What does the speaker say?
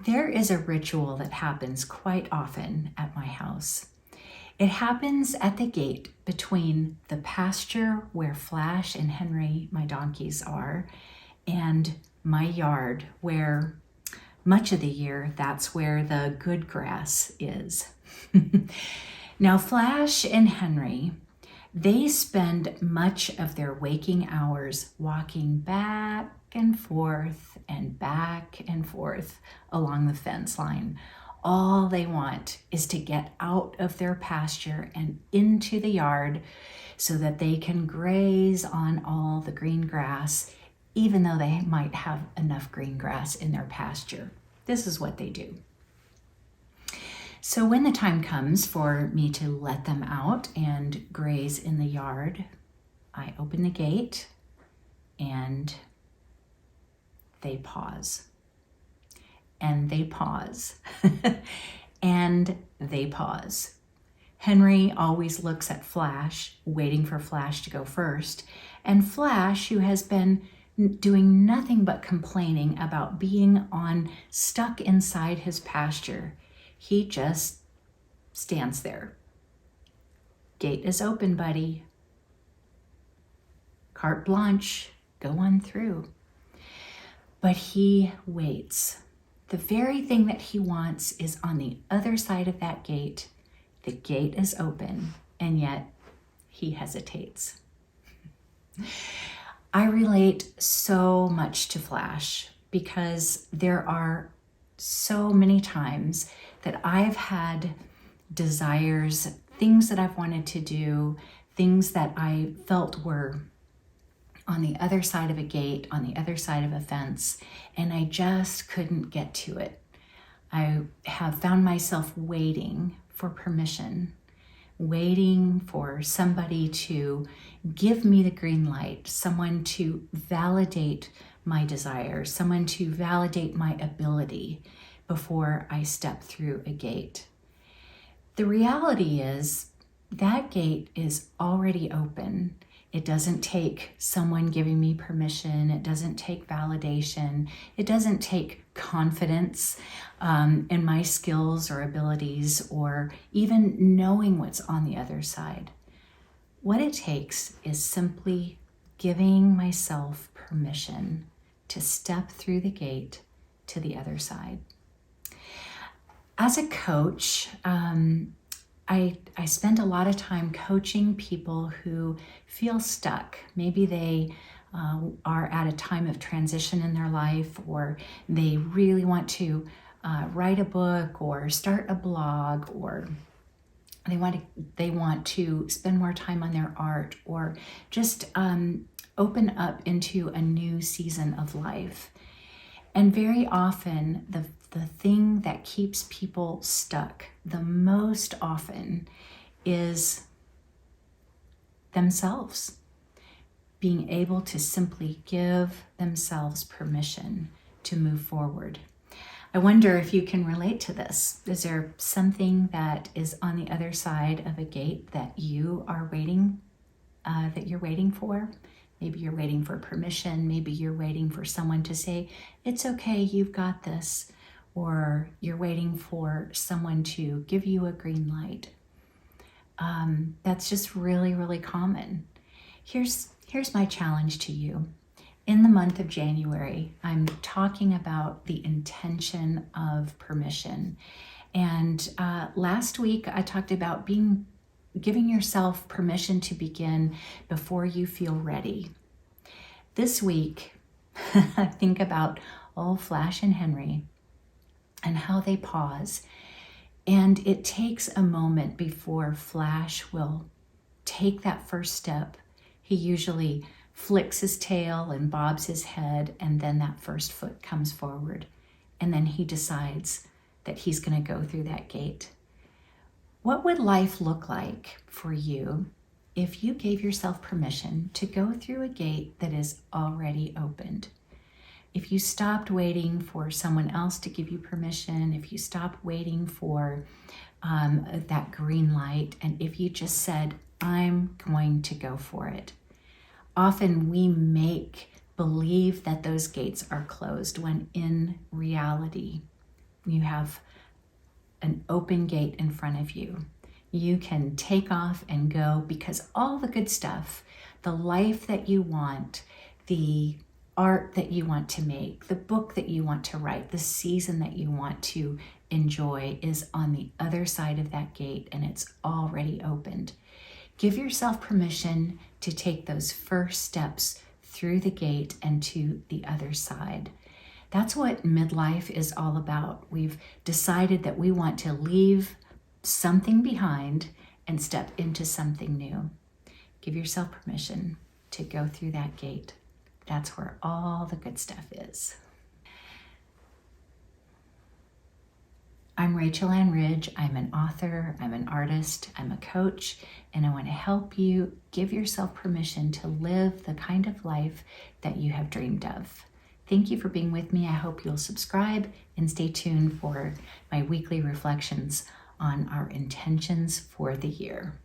There is a ritual that happens quite often at my house. It happens at the gate between the pasture where Flash and Henry, my donkeys, are, and my yard, where much of the year that's where the good grass is. Now, Flash and Henry, they spend much of their waking hours walking back and forth along the fence line. All they want is to get out of their pasture and into the yard so that they can graze on all the green grass, even though they might have enough green grass in their pasture. This is what they do. So when the time comes for me to let them out and graze in the yard, I open the gate and they pause. And they pause. And they pause. Henry always looks at Flash, waiting for Flash to go first. And Flash, who has been doing nothing but complaining about being stuck inside his pasture, he just stands there. Gate is open, buddy. Carte blanche, go on through. But he waits. The very thing that he wants is on the other side of that gate. The gate is open, and yet he hesitates. I relate so much to Flash because there are so many times that I've had desires, things that I've wanted to do, things that I felt were on the other side of a gate, on the other side of a fence, and I just couldn't get to it. I have found myself waiting for permission, waiting for somebody to give me the green light, someone to validate my desire, someone to validate my ability before I step through a gate. The reality is that gate is already open. It doesn't take someone giving me permission. It doesn't take validation. It doesn't take confidence in my skills or abilities or even knowing what's on the other side. What it takes is simply giving myself permission to step through the gate to the other side. As a coach, I spend a lot of time coaching people who feel stuck. Maybe they are at a time of transition in their life, or they really want to write a book or start a blog, or they want to spend more time on their art, or just open up into a new season of life. And very often, the thing that keeps people stuck the most often is themselves. Being able to simply give themselves permission to move forward. I wonder if you can relate to this. Is there something that is on the other side of a gate that you are waiting, that you're waiting for? Maybe you're waiting for permission. Maybe you're waiting for someone to say, it's okay, you've got this. Or you're waiting for someone to give you a green light. That's just really, really common. Here's my challenge to you. In the month of January, I'm talking about the intention of permission. And last week, I talked about giving yourself permission to begin before you feel ready. This week, think about Flash and Henry and how they pause. And it takes a moment before Flash will take that first step. He usually flicks his tail and bobs his head, and then that first foot comes forward. And then he decides that he's going to go through that gate. What would life look like for you if you gave yourself permission to go through a gate that is already opened? If you stopped waiting for someone else to give you permission, if you stopped waiting for that green light, and if you just said, I'm going to go for it. Often we make believe that those gates are closed when in reality, You have an open gate in front of you. You can take off and go, because all the good stuff, the life that you want, the art that you want to make, the book that you want to write, the season that you want to enjoy is on the other side of that gate, and it's already opened. Give yourself permission to take those first steps through the gate and to the other side. That's what midlife is all about. We've decided that we want to leave something behind and step into something new. Give yourself permission to go through that gate. That's where all the good stuff is. I'm Rachel Ann Ridge. I'm an author, I'm an artist, I'm a coach, and I want to help you give yourself permission to live the kind of life that you have dreamed of. Thank you for being with me. I hope you'll subscribe and stay tuned for my weekly reflections on our intentions for the year.